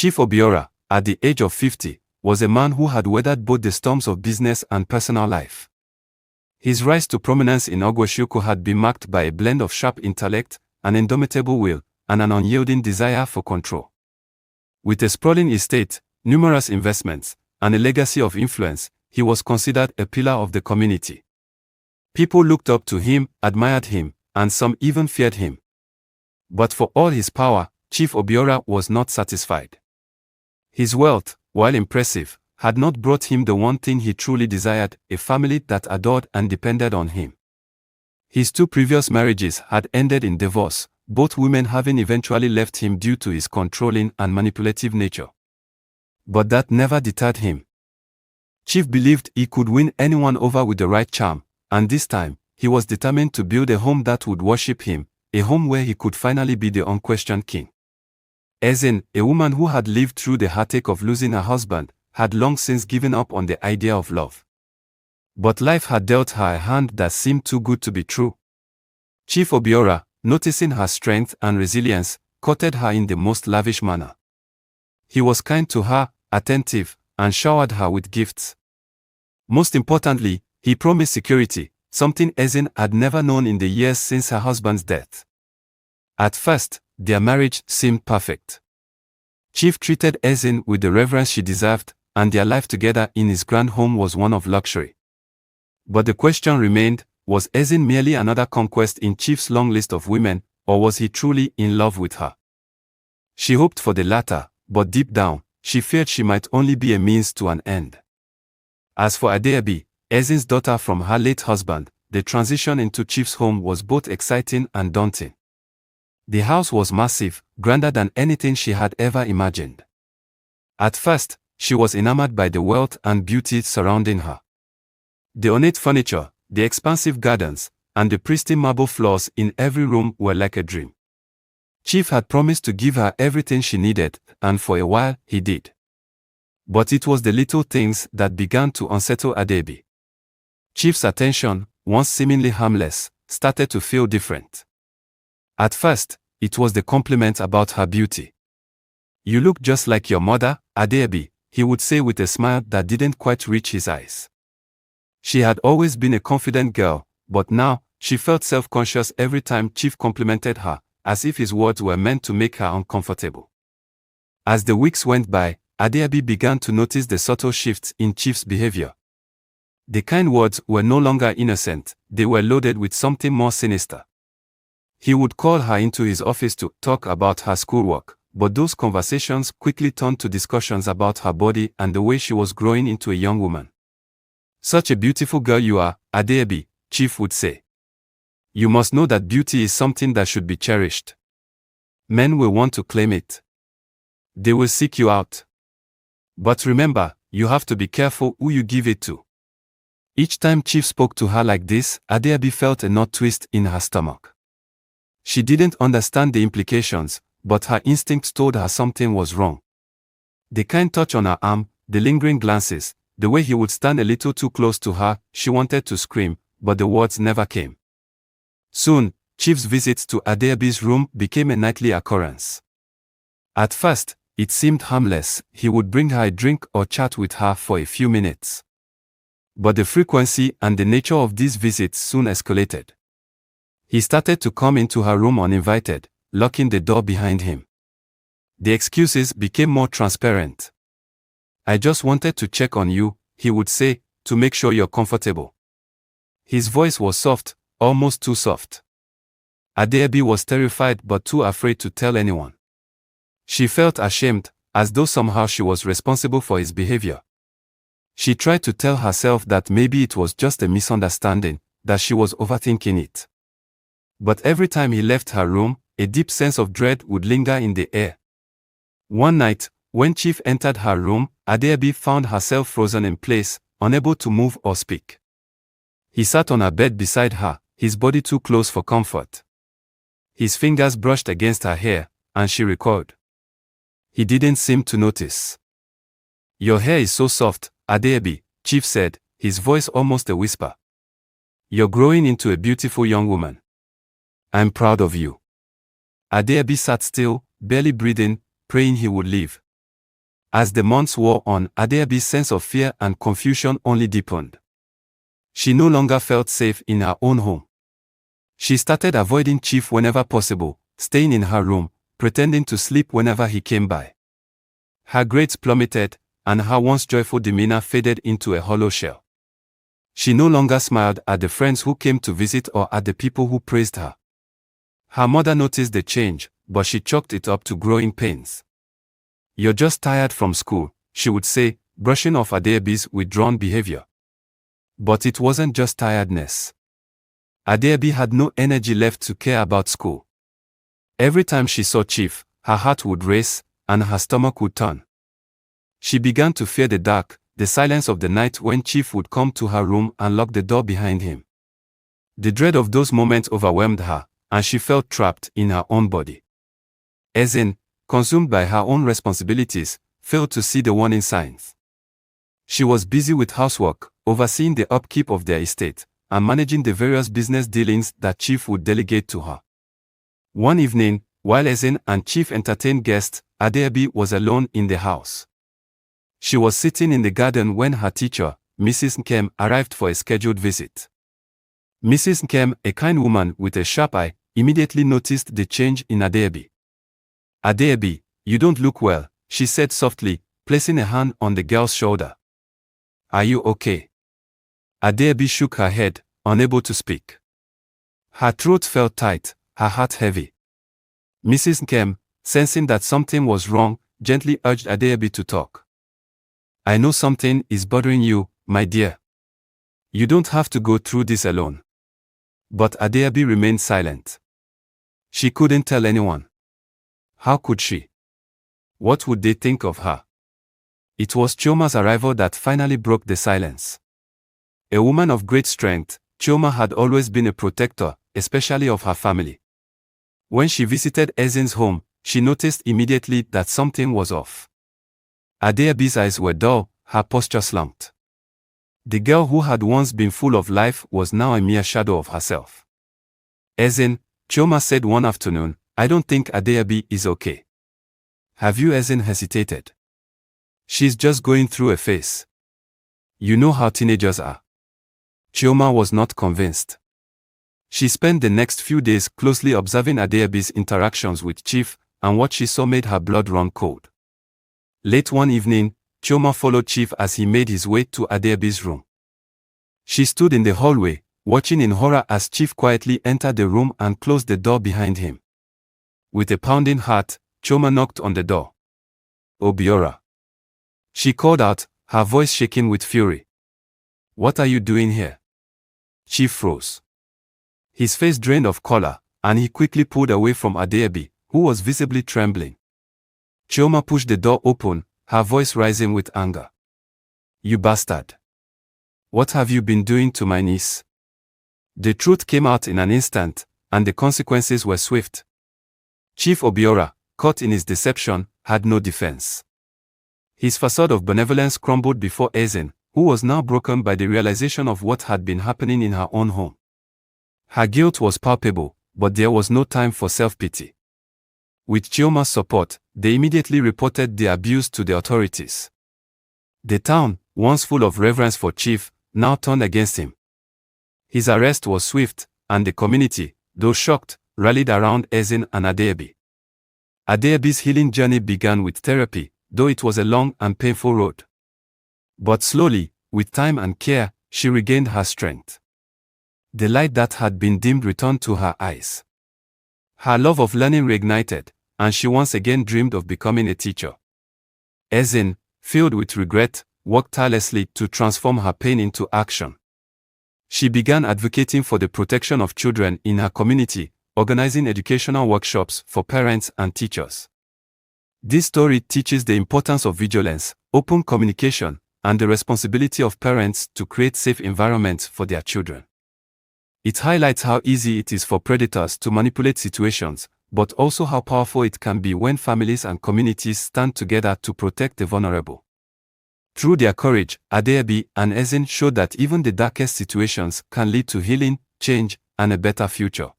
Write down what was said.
Chief Obiora, at the age of 50, was a man who had weathered both the storms of business and personal life. His rise to prominence in Ogweshiuku had been marked by a blend of sharp intellect, an indomitable will, and an unyielding desire for control. With a sprawling estate, numerous investments, and a legacy of influence, he was considered a pillar of the community. People looked up to him, admired him, and some even feared him. But for all his power, Chief Obiora was not satisfied. His wealth, while impressive, had not brought him the one thing he truly desired, a family that adored and depended on him. His two previous marriages had ended in divorce, both women having eventually left him due to his controlling and manipulative nature. But that never deterred him. Chief believed he could win anyone over with the right charm, and this time, he was determined to build a home that would worship him, a home where he could finally be the unquestioned king. Ezin, a woman who had lived through the heartache of losing her husband, had long since given up on the idea of love. But life had dealt her a hand that seemed too good to be true. Chief Obiora, noticing her strength and resilience, courted her in the most lavish manner. He was kind to her, attentive, and showered her with gifts. Most importantly, he promised security, something Ezin had never known in the years since her husband's death. At first, their marriage seemed perfect. Chief treated Ezin with the reverence she deserved, and their life together in his grand home was one of luxury. But the question remained, was Ezin merely another conquest in Chief's long list of women, or was he truly in love with her? She hoped for the latter, but deep down, she feared she might only be a means to an end. As for Adeabi, Ezin's daughter from her late husband, the transition into Chief's home was both exciting and daunting. The house was massive, grander than anything she had ever imagined. At first, she was enamored by the wealth and beauty surrounding her. The ornate furniture, the expansive gardens, and the pristine marble floors in every room were like a dream. Chief had promised to give her everything she needed, and for a while, he did. But it was the little things that began to unsettle Adebi. Chief's attention, once seemingly harmless, started to feel different. At first, it was the compliment about her beauty. "You look just like your mother, Adebi," he would say with a smile that didn't quite reach his eyes. She had always been a confident girl, but now, she felt self-conscious every time Chief complimented her, as if his words were meant to make her uncomfortable. As the weeks went by, Adeabi began to notice the subtle shifts in Chief's behavior. The kind words were no longer innocent, they were loaded with something more sinister. He would call her into his office to talk about her schoolwork, but those conversations quickly turned to discussions about her body and the way she was growing into a young woman. "Such a beautiful girl you are, Adeabi," Chief would say. "You must know that beauty is something that should be cherished. Men will want to claim it. They will seek you out. But remember, you have to be careful who you give it to." Each time Chief spoke to her like this, Adeabi felt a knot twist in her stomach. She didn't understand the implications, but her instincts told her something was wrong. The kind touch on her arm, the lingering glances, the way he would stand a little too close to her, she wanted to scream, but the words never came. Soon, Chief's visits to Adeabi's room became a nightly occurrence. At first, it seemed harmless, he would bring her a drink or chat with her for a few minutes. But the frequency and the nature of these visits soon escalated. He started to come into her room uninvited, locking the door behind him. The excuses became more transparent. "I just wanted to check on you," he would say, "to make sure you're comfortable." His voice was soft, almost too soft. Adeabi was terrified but too afraid to tell anyone. She felt ashamed, as though somehow she was responsible for his behavior. She tried to tell herself that maybe it was just a misunderstanding, that she was overthinking it. But every time he left her room, a deep sense of dread would linger in the air. One night, when Chief entered her room, Adeabi found herself frozen in place, unable to move or speak. He sat on her bed beside her, his body too close for comfort. His fingers brushed against her hair, and she recoiled. He didn't seem to notice. "Your hair is so soft, Adeabi," Chief said, his voice almost a whisper. "You're growing into a beautiful young woman. I'm proud of you." Adeabi sat still, barely breathing, praying he would leave. As the months wore on, Adeabi's sense of fear and confusion only deepened. She no longer felt safe in her own home. She started avoiding Chief whenever possible, staying in her room, pretending to sleep whenever he came by. Her grades plummeted, and her once joyful demeanor faded into a hollow shell. She no longer smiled at the friends who came to visit or at the people who praised her. Her mother noticed the change, but she chalked it up to growing pains. "You're just tired from school," she would say, brushing off Adeabi's withdrawn behavior. But it wasn't just tiredness. Adeabi had no energy left to care about school. Every time she saw Chief, her heart would race, and her stomach would turn. She began to fear the dark, the silence of the night when Chief would come to her room and lock the door behind him. The dread of those moments overwhelmed her, and she felt trapped in her own body. Ezin, consumed by her own responsibilities, failed to see the warning signs. She was busy with housework, overseeing the upkeep of their estate, and managing the various business dealings that Chief would delegate to her. One evening, while Ezin and Chief entertained guests, Adeabi was alone in the house. She was sitting in the garden when her teacher, Mrs. Nkem, arrived for a scheduled visit. Mrs. Nkem, a kind woman with a sharp eye, immediately noticed the change in Adeabi. "Adeabi, you don't look well," she said softly, placing a hand on the girl's shoulder. "Are you okay?" Adeabi shook her head, unable to speak. Her throat felt tight, her heart heavy. Mrs. Nkem, sensing that something was wrong, gently urged Adeabi to talk. "I know something is bothering you, my dear. You don't have to go through this alone." But Adeabi remained silent. She couldn't tell anyone. How could she? What would they think of her? It was Chioma's arrival that finally broke the silence. A woman of great strength, Chioma had always been a protector, especially of her family. When she visited Ezin's home, she noticed immediately that something was off. Adeabi's eyes were dull, her posture slumped. The girl who had once been full of life was now a mere shadow of herself. "Ezin," Chioma said one afternoon, "I don't think Adeabi is okay." "Have you?" Ezin hesitated. "She's just going through a phase. You know how teenagers are." Chioma was not convinced. She spent the next few days closely observing Adeabi's interactions with Chief, and what she saw made her blood run cold. Late one evening, Chioma followed Chief as he made his way to Adeabi's room. She stood in the hallway, watching in horror as Chief quietly entered the room and closed the door behind him. With a pounding heart, Chioma knocked on the door. "Obiora," she called out, her voice shaking with fury. "What are you doing here?" Chief froze. His face drained of color, and he quickly pulled away from Adeabi, who was visibly trembling. Chioma pushed the door open, her voice rising with anger. "You bastard! What have you been doing to my niece?" The truth came out in an instant, and the consequences were swift. Chief Obiora, caught in his deception, had no defense. His facade of benevolence crumbled before Ezin, who was now broken by the realization of what had been happening in her own home. Her guilt was palpable, but there was no time for self-pity. With Chioma's support, they immediately reported the abuse to the authorities. The town, once full of reverence for Chief, now turned against him. His arrest was swift, and the community, though shocked, rallied around Ezin and Adeabi. Adeabi's healing journey began with therapy, though it was a long and painful road. But slowly, with time and care, she regained her strength. The light that had been dimmed returned to her eyes. Her love of learning reignited, and she once again dreamed of becoming a teacher. Ezin, filled with regret, worked tirelessly to transform her pain into action. She began advocating for the protection of children in her community, organizing educational workshops for parents and teachers. This story teaches the importance of vigilance, open communication, and the responsibility of parents to create safe environments for their children. It highlights how easy it is for predators to manipulate situations, but also how powerful it can be when families and communities stand together to protect the vulnerable. Through their courage, Adeabi and Ezin showed that even the darkest situations can lead to healing, change, and a better future.